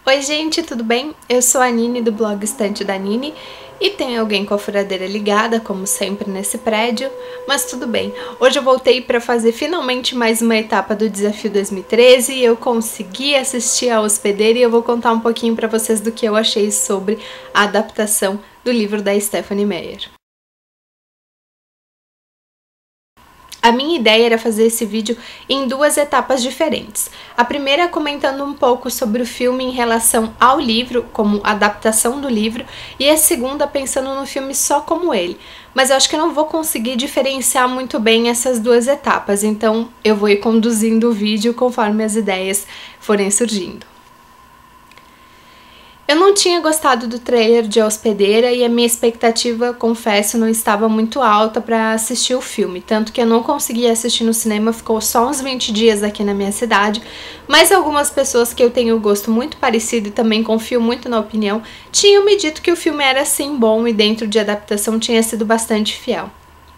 Oi gente, tudo bem? Eu sou a Nini do blog Estante da Nini e tem alguém com a furadeira ligada, como sempre nesse prédio, mas tudo bem. Hoje eu voltei para fazer finalmente mais uma etapa do Desafio 2013 e eu consegui assistir a Hospedeira e eu vou contar um pouquinho para vocês do que eu achei sobre a adaptação do livro da Stephenie Meyer. A minha ideia era fazer esse vídeo em duas etapas diferentes. A primeira comentando um pouco sobre o filme em relação ao livro, como adaptação do livro, e a segunda pensando no filme só como ele. Mas eu acho que eu não vou conseguir diferenciar muito bem essas duas etapas, então eu vou ir conduzindo o vídeo conforme as ideias forem surgindo. Eu não tinha gostado do trailer de A Hospedeira e a minha expectativa, confesso, não estava muito alta para assistir o filme, tanto que eu não consegui assistir no cinema, ficou só uns 20 dias aqui na minha cidade, mas algumas pessoas que eu tenho gosto muito parecido e também confio muito na opinião, tinham me dito que o filme era sim bom e dentro de adaptação tinha sido bastante fiel.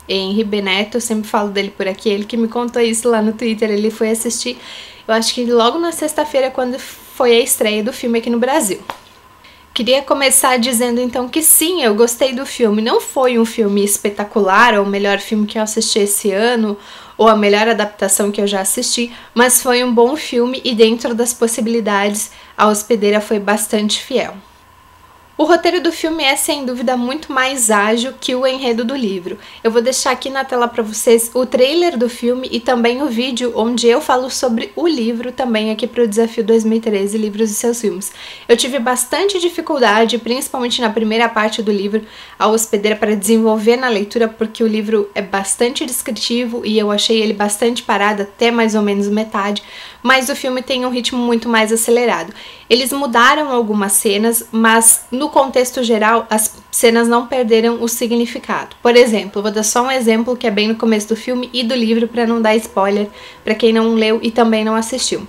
Henri Beneto, eu sempre falo dele por aqui, ele que me contou isso lá no Twitter, ele foi assistir, eu acho que logo na sexta-feira quando foi a estreia do filme aqui no Brasil. Queria começar dizendo então que sim, eu gostei do filme. Não foi um filme espetacular, ou o melhor filme que eu assisti esse ano, ou a melhor adaptação que eu já assisti, mas foi um bom filme e dentro das possibilidades, A Hospedeira foi bastante fiel. O roteiro do filme é, sem dúvida, muito mais ágil que o enredo do livro. Eu vou deixar aqui na tela para vocês o trailer do filme e também o vídeo onde eu falo sobre o livro também aqui para o Desafio 2013, Livros e Seus Filmes. Eu tive bastante dificuldade, principalmente na primeira parte do livro, A Hospedeira, para desenvolver na leitura, porque o livro é bastante descritivo e eu achei ele bastante parado, até mais ou menos metade, mas o filme tem um ritmo muito mais acelerado. Eles mudaram algumas cenas, mas no contexto geral, as cenas não perderam o significado. Por exemplo, vou dar só um exemplo que é bem no começo do filme e do livro para não dar spoiler para quem não leu e também não assistiu.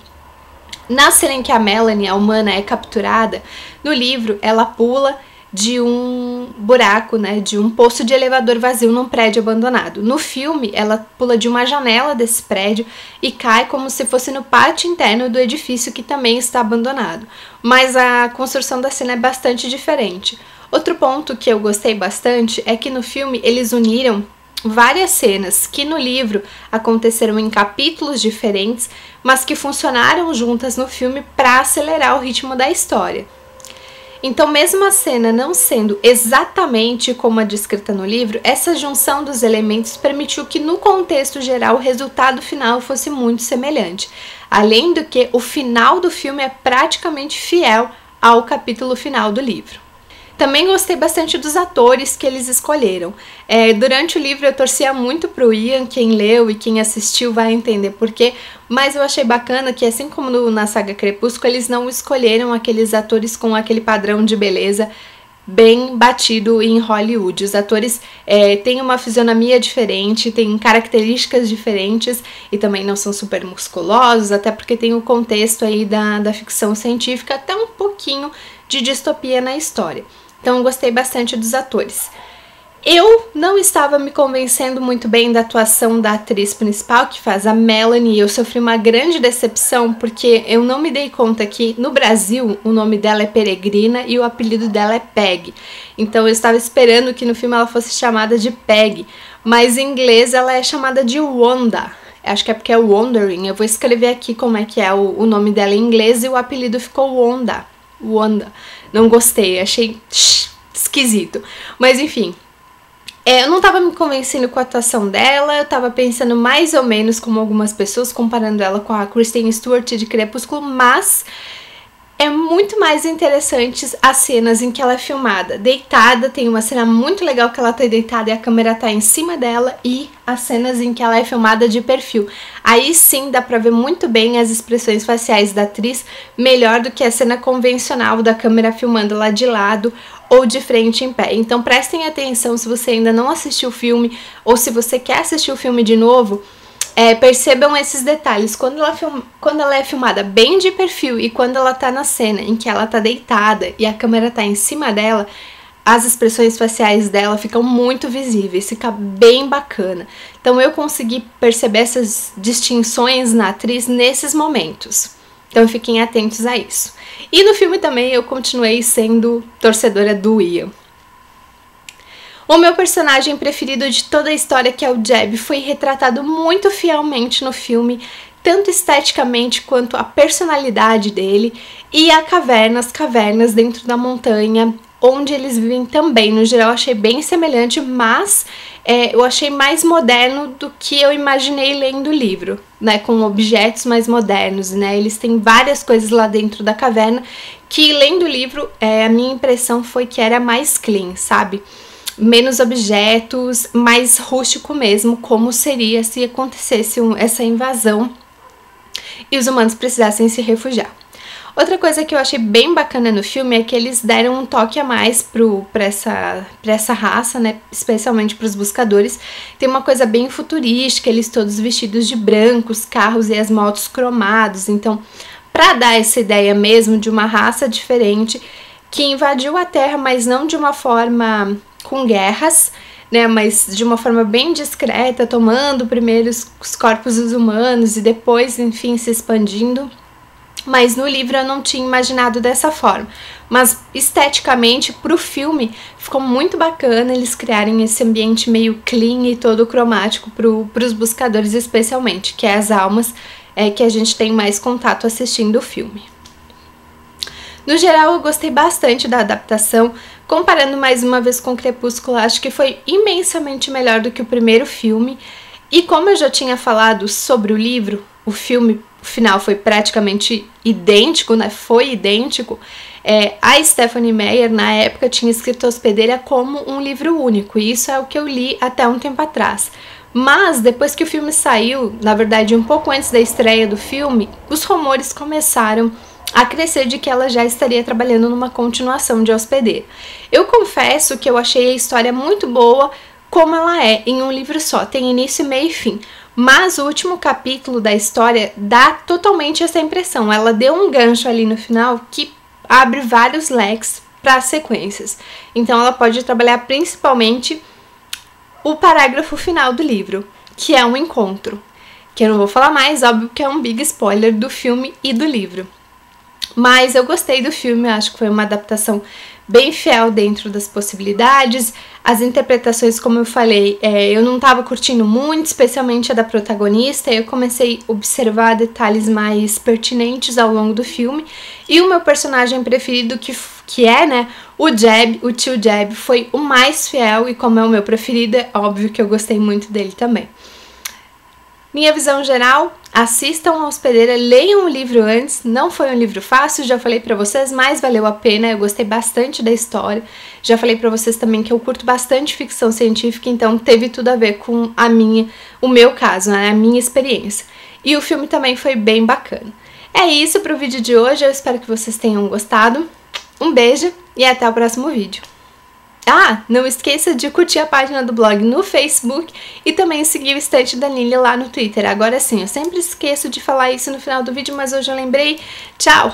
Na cena em que a Melanie, a humana, é capturada, no livro ela pula de um buraco, né, de um poço de elevador vazio num prédio abandonado. No filme, ela pula de uma janela desse prédio e cai como se fosse no pátio interno do edifício que também está abandonado. Mas a construção da cena é bastante diferente. Outro ponto que eu gostei bastante é que no filme eles uniram várias cenas que no livro aconteceram em capítulos diferentes, mas que funcionaram juntas no filme para acelerar o ritmo da história. Então, mesmo a cena não sendo exatamente como a descrita no livro, essa junção dos elementos permitiu que, no contexto geral, o resultado final fosse muito semelhante. Além do que, o final do filme é praticamente fiel ao capítulo final do livro. Também gostei bastante dos atores que eles escolheram. Durante o livro eu torcia muito pro Ian, quem leu e quem assistiu vai entender porquê, mas eu achei bacana que, assim como na saga Crepúsculo, eles não escolheram aqueles atores com aquele padrão de beleza bem batido em Hollywood. Os atores têm uma fisionomia diferente, têm características diferentes e também não são super musculosos, até porque tem o contexto aí da ficção científica, até um pouquinho de distopia na história. Então eu gostei bastante dos atores. Eu não estava me convencendo muito bem da atuação da atriz principal, que faz a Melanie, e eu sofri uma grande decepção, porque eu não me dei conta que no Brasil o nome dela é Peregrina e o apelido dela é Peg. Então eu estava esperando que no filme ela fosse chamada de Peg, mas em inglês ela é chamada de Wanda. Acho que é porque é Wandering. Eu vou escrever aqui como é que é o nome dela em inglês e o apelido ficou Wanda. Wanda. Não gostei, achei esquisito. Mas enfim, eu não tava me convencendo com a atuação dela, eu tava pensando mais ou menos como algumas pessoas, comparando ela com a Kristen Stewart de Crepúsculo, mas é muito mais interessantes as cenas em que ela é filmada deitada. Tem uma cena muito legal que ela tá deitada e a câmera tá em cima dela, e as cenas em que ela é filmada de perfil. Aí sim dá pra ver muito bem as expressões faciais da atriz, melhor do que a cena convencional da câmera filmando lá de lado ou de frente em pé. Então prestem atenção se você ainda não assistiu o filme ou se você quer assistir o filme de novo. Percebam esses detalhes, quando ela é filmada bem de perfil e quando ela tá na cena em que ela tá deitada e a câmera tá em cima dela, as expressões faciais dela ficam muito visíveis, fica bem bacana. Então eu consegui perceber essas distinções na atriz nesses momentos. Então fiquem atentos a isso. E no filme também eu continuei sendo torcedora do Ian. O meu personagem preferido de toda a história, que é o Jeb, foi retratado muito fielmente no filme, tanto esteticamente quanto a personalidade dele e a caverna, as cavernas dentro da montanha, onde eles vivem também. No geral, achei bem semelhante, mas eu achei mais moderno do que eu imaginei lendo o livro, né? Com objetos mais modernos, né? Eles têm várias coisas lá dentro da caverna que, lendo o livro, a minha impressão foi que era mais clean, sabe? Menos objetos, mais rústico mesmo, como seria se acontecesse essa invasão e os humanos precisassem se refugiar. Outra coisa que eu achei bem bacana no filme é que eles deram um toque a mais pra essa raça, né? Especialmente para os buscadores. Tem uma coisa bem futurística, eles todos vestidos de branco, os carros e as motos cromados. Então, para dar essa ideia mesmo de uma raça diferente que invadiu a Terra, mas não de uma forma com guerras, né, mas de uma forma bem discreta, tomando primeiro os corpos dos humanos e depois, enfim, se expandindo. Mas no livro eu não tinha imaginado dessa forma. Mas esteticamente, pro filme, ficou muito bacana eles criarem esse ambiente meio clean e todo cromático pros buscadores especialmente, que é as almas que a gente tem mais contato assistindo o filme. No geral, eu gostei bastante da adaptação. Comparando mais uma vez com Crepúsculo, acho que foi imensamente melhor do que o primeiro filme. E como eu já tinha falado sobre o livro, o filme, o final foi praticamente idêntico, né? Foi idêntico. A Stephenie Meyer, na época, tinha escrito Hospedeira como um livro único. E isso é o que eu li até um tempo atrás. Mas, depois que o filme saiu, na verdade, um pouco antes da estreia do filme, os rumores começaram a crescer de que ela já estaria trabalhando numa continuação de Hospedeira. Eu confesso que eu achei a história muito boa como ela é, em um livro só, tem início, meio e fim. Mas o último capítulo da história dá totalmente essa impressão. Ela deu um gancho ali no final que abre vários leques para sequências. Então ela pode trabalhar principalmente o parágrafo final do livro, que é um encontro. Que eu não vou falar mais, óbvio que é um big spoiler do filme e do livro. Mas eu gostei do filme, acho que foi uma adaptação bem fiel dentro das possibilidades. As interpretações, como eu falei, eu não estava curtindo muito, especialmente a da protagonista. Eu comecei a observar detalhes mais pertinentes ao longo do filme. E o meu personagem preferido, que é, né, o Jeb, o tio Jeb, foi o mais fiel. E como é o meu preferido, é óbvio que eu gostei muito dele também. Minha visão geral, assistam a Hospedeira, leiam o livro antes, não foi um livro fácil, já falei pra vocês, mas valeu a pena, eu gostei bastante da história, já falei pra vocês também que eu curto bastante ficção científica, então teve tudo a ver com o meu caso, né, a minha experiência. E o filme também foi bem bacana. É isso pro vídeo de hoje, eu espero que vocês tenham gostado, um beijo e até o próximo vídeo. Ah, não esqueça de curtir a página do blog no Facebook e também seguir o Estante da Lily lá no Twitter. Agora sim, eu sempre esqueço de falar isso no final do vídeo, mas hoje eu lembrei. Tchau!